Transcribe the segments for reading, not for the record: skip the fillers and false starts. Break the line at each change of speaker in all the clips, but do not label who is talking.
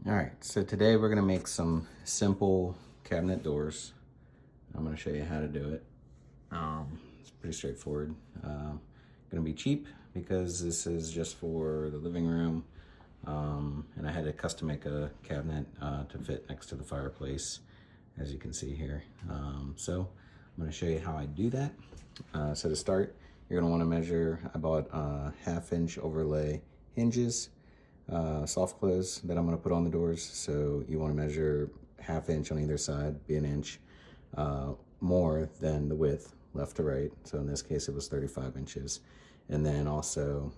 All right, so today we're gonna make some simple cabinet doors. I'm gonna show you how to do it. It's pretty straightforward. Gonna be cheap because this is just for the living room. And I had to custom make a cabinet to fit next to the fireplace, as you can see here. So I'm gonna show you how I do that. So to start, you're gonna wanna measure about 1/2 inch overlay hinges, soft close that I'm gonna put on the doors. So you wanna measure 1/2 inch on either side, be an inch more than the width, left to right. So in this case, it was 35 inches. And then also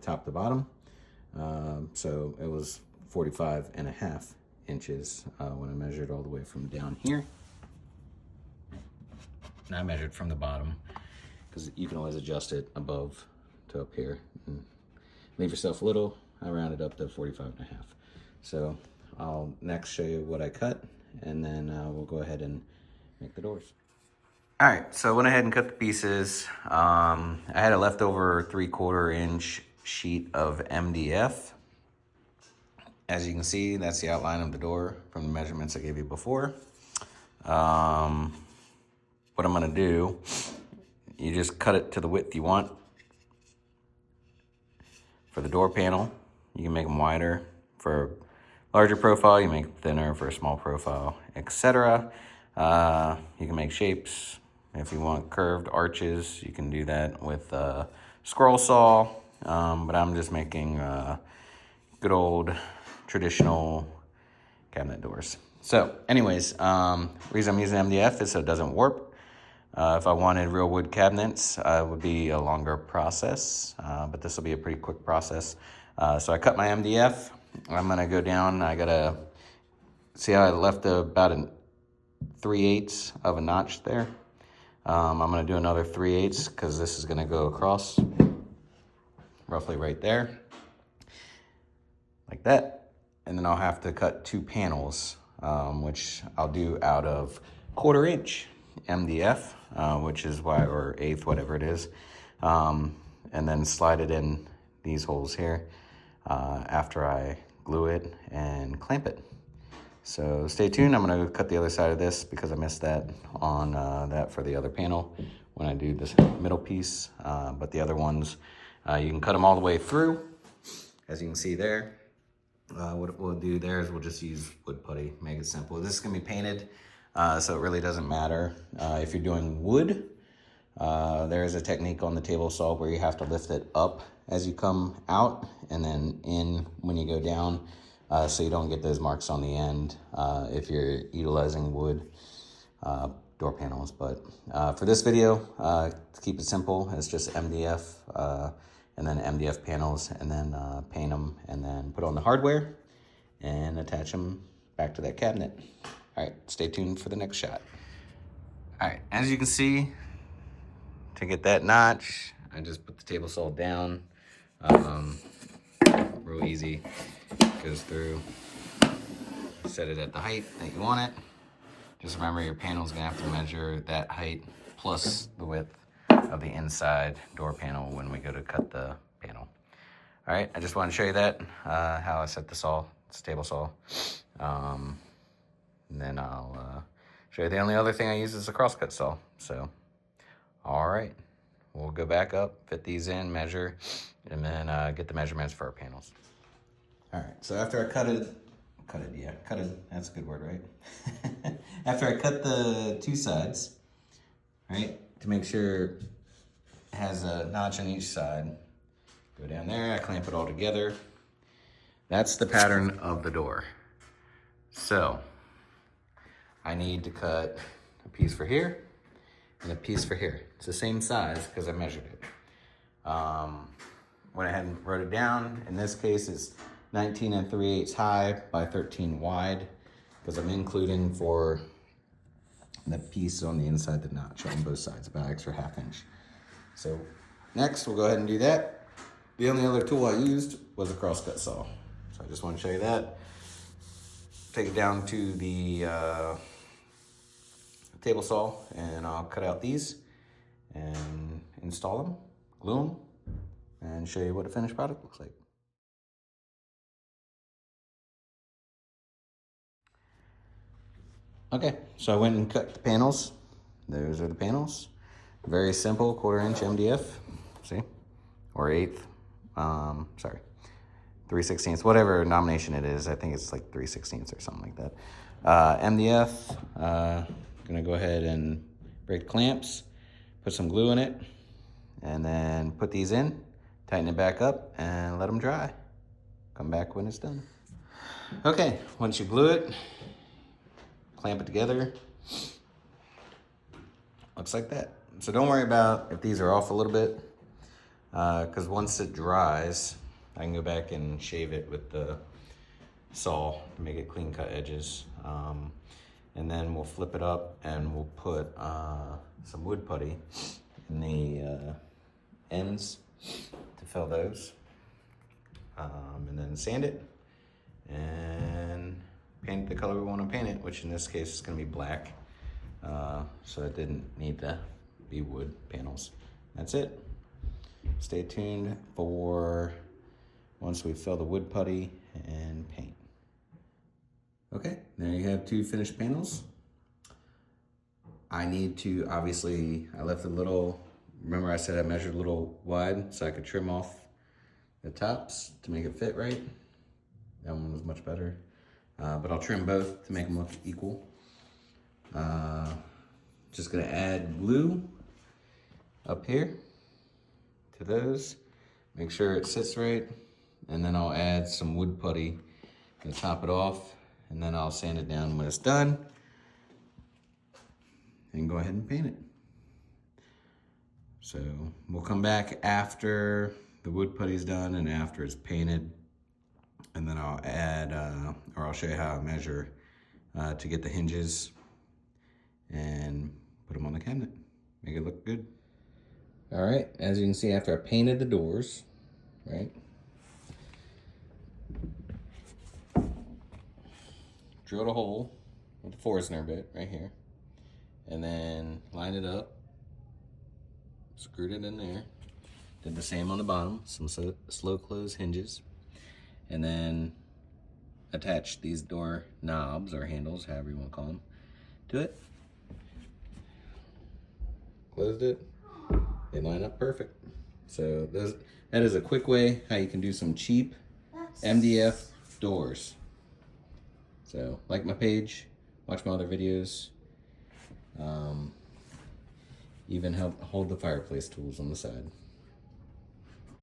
top to bottom. So it was 45.5 inches when I measured all the way from down here. And I measured from the bottom because you can always adjust it above to up here. And leave yourself a little. I rounded up to 45.5. So I'll next show you what I cut, and then we'll go ahead and make the doors. All right, so I went ahead and cut the pieces. I had a leftover 3/4 inch sheet of MDF. As you can see, that's the outline of the door from the measurements I gave you before. What I'm gonna do, you just cut it to the width you want. For the door panel, you can make them wider. For larger profile, you make them thinner. For a small profile, etc. You can make shapes. If you want curved arches, you can do that with a scroll saw. But I'm just making good old traditional cabinet doors. So anyways, reason I'm using MDF is so it doesn't warp. If I wanted real wood cabinets, it would be a longer process, but this will be a pretty quick process. So I cut my MDF. I'm gonna go down. I gotta see how I left about a 3/8 of a notch there. I'm gonna do another 3/8 because this is gonna go across roughly right there, like that. And then I'll have to cut 2 panels, which I'll do out of 1/4 inch MDF, which is why, or 1/8, whatever it is. And then slide it in these holes here after I glue it and clamp it. So stay tuned. I'm gonna cut the other side of this because I missed that on that for the other panel when I do this middle piece. But the other ones, you can cut them all the way through, as you can see there. What we'll do there is we'll just use wood putty, make it simple. This is gonna be painted, so it really doesn't matter. If you're doing wood, there is a technique on the table saw where you have to lift it up as you come out and then in when you go down, so you don't get those marks on the end if you're utilizing wood door panels. But for this video, to keep it simple, it's just MDF and then MDF panels, and then paint them, and then put on the hardware and attach them back to that cabinet. All right, stay tuned for the next shot. All right, as you can see, to get that notch, I just put the table saw down. Real easy, goes through. Set it at the height that you want it. Just remember your panel's gonna have to measure that height plus the width of the inside door panel when we go to cut the panel. All right, I just want to show you that, how I set the saw, it's a table saw. And then I'll show you the only other thing I use is a crosscut saw. So, all right, we'll go back up, fit these in, measure, and then get the measurements for our panels. All right, so after I cut it, that's a good word, right? After I cut the 2 sides, right, to make sure it has a notch on each side, go down there, I clamp it all together. That's the pattern of the door. So I need to cut a piece for here and a piece for here. It's the same size because I measured it. Went ahead and wrote it down. In this case, it's 19 3/8 high by 13 wide because I'm including for the piece on the inside the notch on both sides, about an extra 1/2 inch. So next, we'll go ahead and do that. The only other tool I used was a crosscut saw. So I just want to show you that. Take it down to the table saw, and I'll cut out these and install them, glue them, and show you what a finished product looks like. Okay, so I went and cut the panels. Those are the panels. Very simple 1/4 inch MDF, see? Or 1/8, sorry, 3/16, whatever nomination it is. I think it's like 3/16 or something like that. MDF, gonna go ahead and break clamps, put some glue in it, and then put these in, tighten it back up, and let them dry. Come back when it's done. Okay, once you glue it, clamp it together. Looks like that. So don't worry about if these are off a little bit, because once it dries, I can go back and shave it with the saw to make it clean cut edges. And then we'll flip it up and we'll put some wood putty in the ends to fill those. And then sand it and paint it the color we want to paint it, which in this case is going to be black. So it didn't need to be wood panels. That's it. Stay tuned for once we fill the wood putty and paint. Okay, there you have 2 finished panels. I need to, obviously, I left a little, remember I said I measured a little wide so I could trim off the tops to make it fit right. That one was much better. But I'll trim both to make them look equal. Just gonna add glue up here to those. Make sure it sits right. And then I'll add some wood putty to top it off. And then I'll sand it down when it's done. And go ahead and paint it. So we'll come back after the wood putty's done and after it's painted. And then I'll add, or I'll show you how I measure to get the hinges and put them on the cabinet. Make it look good. All right, as you can see, after I painted the doors, right? Drilled a hole with the Forstner bit right here. And then lined it up, screwed it in there. Did the same on the bottom, some slow close hinges. And then attached these door knobs or handles, however you want to call them, to it. Closed it. They line up perfect. So that is a quick way how you can do some cheap MDF doors. So like my page, watch my other videos. Even help hold the fireplace tools on the side.